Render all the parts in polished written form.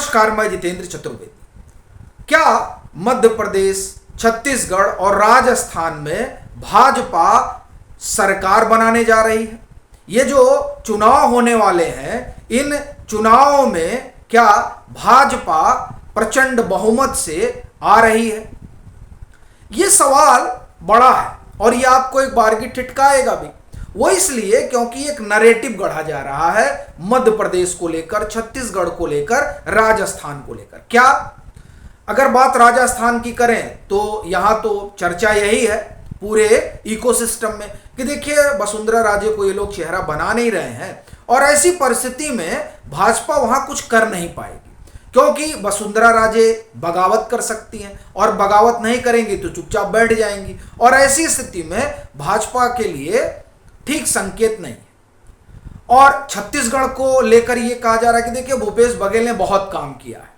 नमस्कार, मैं जितेंद्र चतुर्वेदी। क्या मध्य प्रदेश, छत्तीसगढ़ और राजस्थान में भाजपा सरकार बनाने जा रही है? ये जो चुनाव होने वाले हैं, इन चुनावों में क्या भाजपा प्रचंड बहुमत से आ रही है? ये सवाल बड़ा है और ये आपको एक बार की ठिठकाएगा भी। वो इसलिए क्योंकि एक नैरेटिव गढ़ा जा रहा है मध्य प्रदेश को लेकर, छत्तीसगढ़ को लेकर, राजस्थान को लेकर। क्या अगर बात राजस्थान की करें तो यहां तो चर्चा यही है पूरे इकोसिस्टम में कि देखिए वसुंधरा राजे को ये लोग चेहरा बना नहीं रहे हैं और ऐसी परिस्थिति में भाजपा वहां कुछ कर नहीं पाएगी, क्योंकि वसुंधरा राजे बगावत कर सकती हैं और बगावत नहीं करेंगी तो चुपचाप बैठ जाएंगी और ऐसी स्थिति में भाजपा के लिए ठीक संकेत नहीं है। और छत्तीसगढ़ को लेकर यह कहा जा रहा है कि देखिए भूपेश बघेल ने बहुत काम किया है,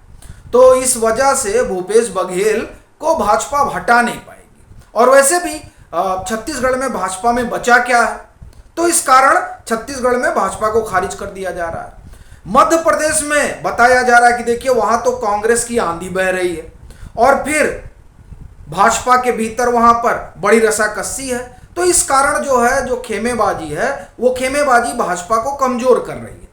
तो इस वजह से भूपेश बघेल को भाजपा हटा नहीं पाएगी। और वैसे भी छत्तीसगढ़ में भाजपा में बचा क्या है, तो इस कारण छत्तीसगढ़ में भाजपा को खारिज कर दिया जा रहा है। मध्य प्रदेश में बताया जा रहा है कि देखिए वहां तो कांग्रेस की आंधी बह रही है और फिर भाजपा के भीतर वहां पर बड़ी रसाकसी है, तो इस कारण जो है जो खेमेबाजी है वो खेमेबाजी भाजपा को कमजोर कर रही है।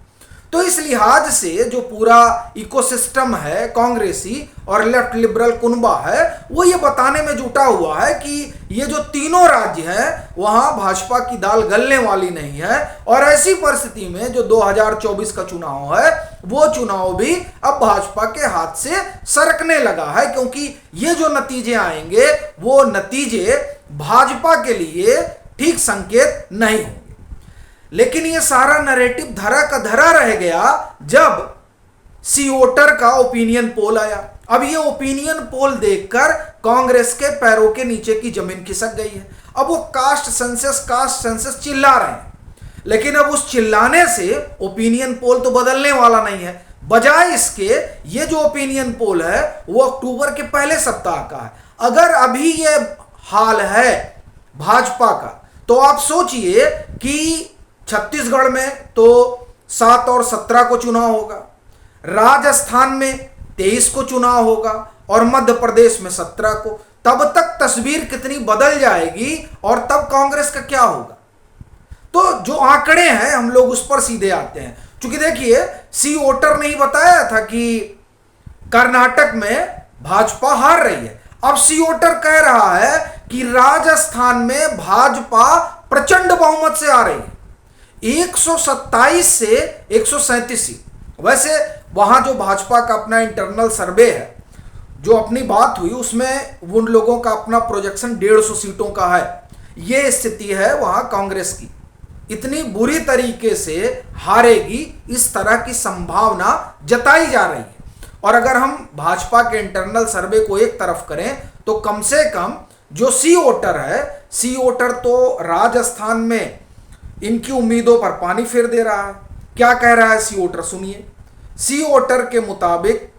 तो इस लिहाज से जो पूरा इकोसिस्टम है कांग्रेसी और लेफ्ट लिबरल कुनबा है, वो ये बताने में जुटा हुआ है कि ये जो तीनों राज्य हैं वहां भाजपा की दाल गलने वाली नहीं है और ऐसी परिस्थिति में जो 2024 का चुनाव है वो चुनाव भी अब भाजपा के हाथ से सरकने लगा है, क्योंकि ये जो नतीजे आएंगे वो नतीजे भाजपा के लिए ठीक संकेत नहीं होंगे। लेकिन ये सारा नैरेटिव धरा का धरा रह गया जब सी वोटर का ओपिनियन पोल आया। अब ये ओपिनियन पोल देखकर कांग्रेस के पैरों के नीचे की जमीन खिसक गई है। अब वो कास्ट सेंसस चिल्ला रहे हैं, लेकिन अब उस चिल्लाने से ओपिनियन पोल तो बदलने वाला नहीं है। बजाय इसके ये जो ओपिनियन पोल है वो अक्टूबर के पहले सप्ताह का है। अगर अभी ये हाल है भाजपा का, तो आप सोचिए कि छत्तीसगढ़ में तो 7 और 17 को चुनाव होगा, राजस्थान में 23 को चुनाव होगा और मध्य प्रदेश में 17 को। तब तक तस्वीर कितनी बदल जाएगी और तब कांग्रेस का क्या होगा। तो जो आंकड़े हैं हम लोग उस पर सीधे आते हैं, क्योंकि देखिए सी वोटर ने ही बताया था कि कर्नाटक में भाजपा हार रही है। अब सी वोटर कह रहा है कि राजस्थान में भाजपा प्रचंड बहुमत से आ रही है, 127 से 137 सीट। वैसे वहां जो भाजपा का अपना इंटरनल सर्वे है, जो अपनी बात हुई उसमें उन लोगों का अपना प्रोजेक्शन 150 सीटों का है। ये स्थिति है वहां कांग्रेस की, इतनी बुरी तरीके से हारेगी इस तरह की संभावना जताई जा रही है। और अगर हम भाजपा के इंटरनल सर्वे को एक तरफ करें तो कम से कम जो सी वोटर है, सी वोटर तो राजस्थान में इनकी उम्मीदों पर पानी फेर दे रहा है। क्या कह रहा है सी वोटर, सुनिए। सी वोटर के मुताबिक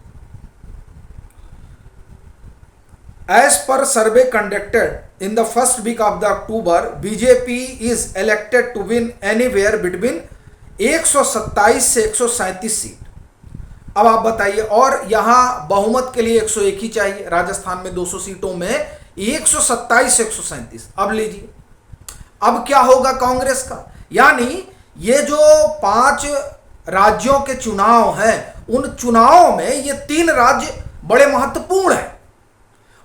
as per survey conducted in the first week of the October, BJP is elected to win anywhere between 127 से 137 सीट। अब आप बताइए, और यहां बहुमत के लिए 101 ही चाहिए, राजस्थान में 200 सीटों में 127 से 137। अब लीजिए अब क्या होगा कांग्रेस का। यानी ये जो 5 राज्यों के चुनाव हैं, उन चुनावों में ये 3 राज्य बड़े महत्वपूर्ण हैं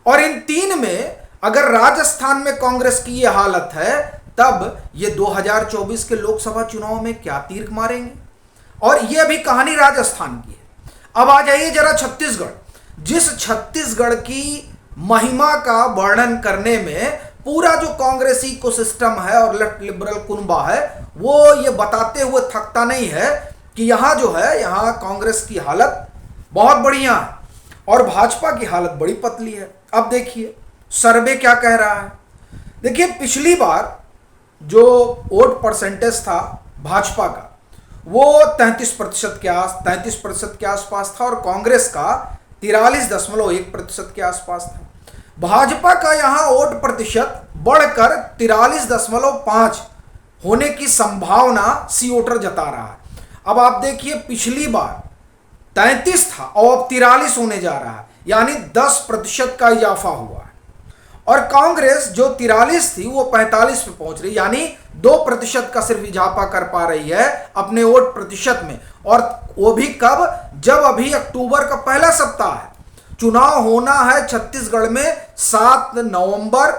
और इन 3 में अगर राजस्थान में कांग्रेस की ये हालत है, तब ये 2024 के लोकसभा चुनाव में क्या तीर मारेंगे। और ये अभी कहानी राजस्थान की है। अब आ जाइए जरा छत्तीसगढ़। जिस छत्तीसगढ़ की महिमा का वर्णन करने में पूरा जो कांग्रेसी इकोसिस्टम है और लेफ्ट लिबरल कुनबा है वो ये बताते हुए थकता नहीं है कि यहां जो है, यहां कांग्रेस की हालत बहुत बढ़िया है और भाजपा की हालत बड़ी पतली है। अब देखिए सर्वे क्या कह रहा है। देखिए पिछली बार जो वोट परसेंटेज था भाजपा का वो 33% के आसपास था और कांग्रेस का 43.1% के आसपास था। भाजपा का यहां वोट प्रतिशत बढ़कर 43.5 होने की संभावना सी वोटर जता रहा है। अब आप देखिए पिछली बार 33 था और अब 43 होने जा रहा है, यानी 10% का इजाफा हुआ है। और कांग्रेस जो 43 थी वो 45 पे पहुंच रही, यानी 2% का सिर्फ इजाफा कर पा रही है अपने वोट प्रतिशत में। और वो भी कब? जब अभी अक्टूबर का पहला सप्ताह है, चुनाव होना है छत्तीसगढ़ में 7 नवंबर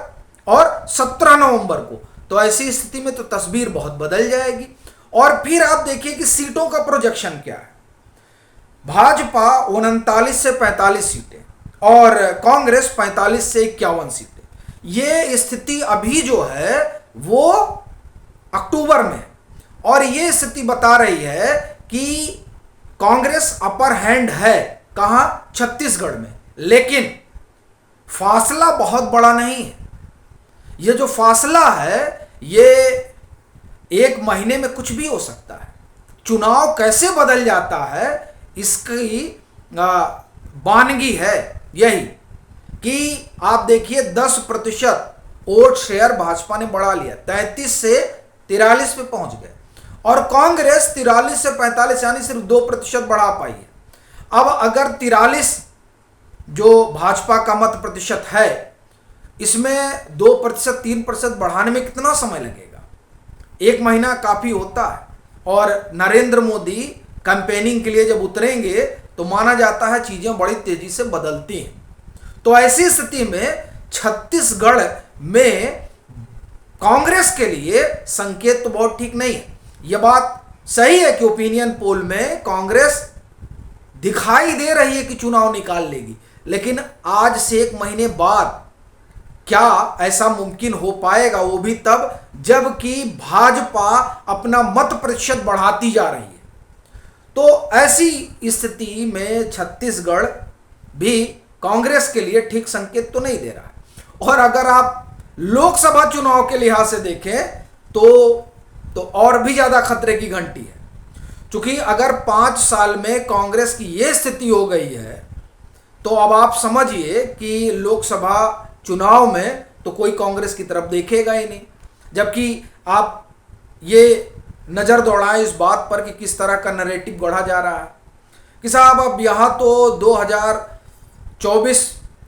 और 17 नवंबर को। तो ऐसी स्थिति में तो तस्वीर बहुत बदल जाएगी। और फिर आप देखिए कि सीटों का प्रोजेक्शन क्या है। भाजपा 39 से 45 सीटें और कांग्रेस 45 से 51 सीटें। ये स्थिति अभी जो है वो अक्टूबर में, और ये स्थिति बता रही है कि कांग्रेस अपर हैंड है कहां? छत्तीसगढ़ में। लेकिन फासला बहुत बड़ा नहीं है। ये जो फासला है ये 1 महीने में कुछ भी हो सकता है। चुनाव कैसे बदल जाता है इसकी वानगी है यही कि आप देखिए 10% वोट शेयर भाजपा ने बढ़ा लिया, 33 से 43 पे पहुंच गए। और कांग्रेस 43 से 45 यानी सिर्फ 2% बढ़ा पाई है। अब अगर 43 जो भाजपा का मत प्रतिशत है, इसमें 2% 3% बढ़ाने में कितना समय लगेगा? 1 महीना काफी होता है। और नरेंद्र मोदी कैंपेनिंग के लिए जब उतरेंगे तो माना जाता है चीजें बड़ी तेजी से बदलती हैं। तो ऐसी स्थिति में छत्तीसगढ़ में कांग्रेस के लिए संकेत तो बहुत ठीक नहीं है। यह बात सही है कि ओपिनियन पोल में कांग्रेस दिखाई दे रही है कि चुनाव निकाल लेगी, लेकिन आज से 1 महीने बाद क्या ऐसा मुमकिन हो पाएगा? वो भी तब जबकि भाजपा अपना मत प्रतिशत बढ़ाती जा रही है। तो ऐसी स्थिति में छत्तीसगढ़ भी कांग्रेस के लिए ठीक संकेत तो नहीं दे रहा है। और अगर आप लोकसभा चुनाव के लिहाज से देखें तो और भी ज्यादा खतरे की घंटी है। क्योंकि अगर 5 साल में कांग्रेस की यह स्थिति हो गई है तो अब आप समझिए कि लोकसभा चुनाव में तो कोई कांग्रेस की तरफ देखेगा ही नहीं। जबकि आप ये नजर दौड़ाएं इस बात पर कि किस तरह का नैरेटिव गढ़ा जा रहा है कि साहब अब यहाँ तो 2024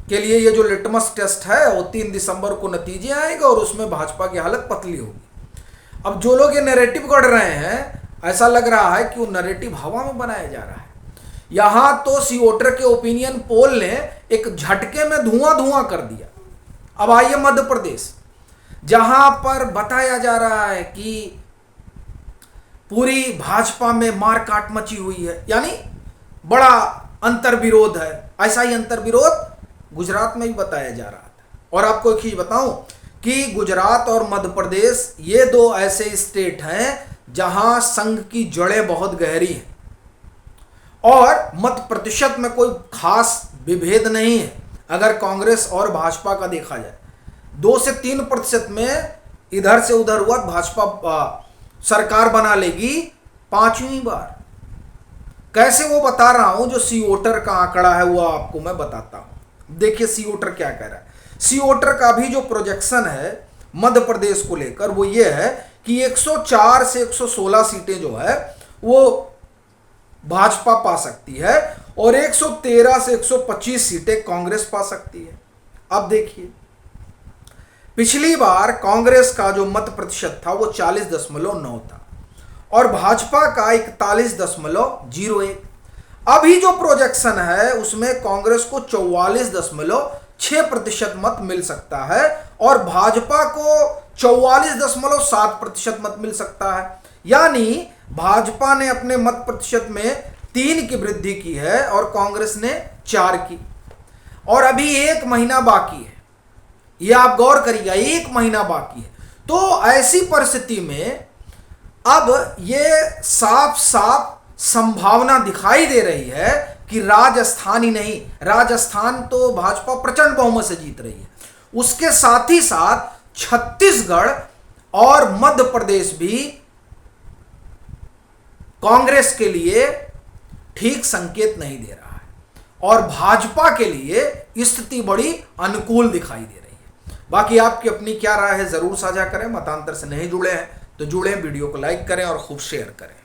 के लिए ये जो लिटमस टेस्ट है वो 3 दिसंबर को नतीजे आएंगे और उसमें भाजपा की हालत पतली होगी। अब जो लोग ये नैरेटिव गढ़ रहे हैं, ऐसा लग रहा है कि वो नैरेटिव हवा में बनाया जा रहा है। यहां तो सी वोटर के ओपिनियन पोल ने एक झटके में धुआं कर दिया। अब आइए मध्य प्रदेश, जहां पर बताया जा रहा है कि पूरी भाजपा में मार काट मची हुई है, यानी बड़ा अंतर्विरोध है। ऐसा ही अंतर्विरोध गुजरात में भी बताया जा रहा था। और आपको एक चीज बताऊं कि गुजरात और मध्य प्रदेश ये 2 ऐसे स्टेट हैं जहां संघ की जड़ें बहुत गहरी हैं और मत प्रतिशत में कोई खास विभेद नहीं है। अगर कांग्रेस और भाजपा का देखा जाए 2 से 3% में इधर से उधर हुआ भाजपा सरकार बना लेगी 5वीं बार। कैसे वो बता रहा हूं, जो सी वोटर का आंकड़ा है वो आपको मैं बताता हूं। देखिए सी वोटर क्या कह रहा है। सी वोटर का भी जो प्रोजेक्शन है मध्य प्रदेश को लेकर वो ये है कि 104 से 116 सीटें जो है वो भाजपा पा सकती है और 113 से 125 सीटें कांग्रेस पा सकती है। अब देखिए पिछली बार कांग्रेस का जो मत प्रतिशत था वो 40.9 था और भाजपा का 41.01। अभी जो प्रोजेक्शन है उसमें कांग्रेस को 44.6% मत मिल सकता है और भाजपा को 44.7% मत मिल सकता है। यानी भाजपा ने अपने मत प्रतिशत में 3 की वृद्धि की है और कांग्रेस ने 4 की। और अभी 1 महीना बाकी है, यह आप गौर करिएगा, 1 महीना बाकी है। तो ऐसी परिस्थिति में अब यह साफ साफ संभावना दिखाई दे रही है कि राजस्थान ही नहीं, राजस्थान तो भाजपा प्रचंड बहुमत से जीत रही है, उसके साथ ही साथ छत्तीसगढ़ और मध्य प्रदेश भी कांग्रेस के लिए ठीक संकेत नहीं दे रहा है और भाजपा के लिए स्थिति बड़ी अनुकूल दिखाई दे रही है। बाकी आपकी अपनी क्या राय है जरूर साझा करें। मतांतर से नहीं जुड़े हैं तो जुड़े, वीडियो को लाइक करें और खूब शेयर करें।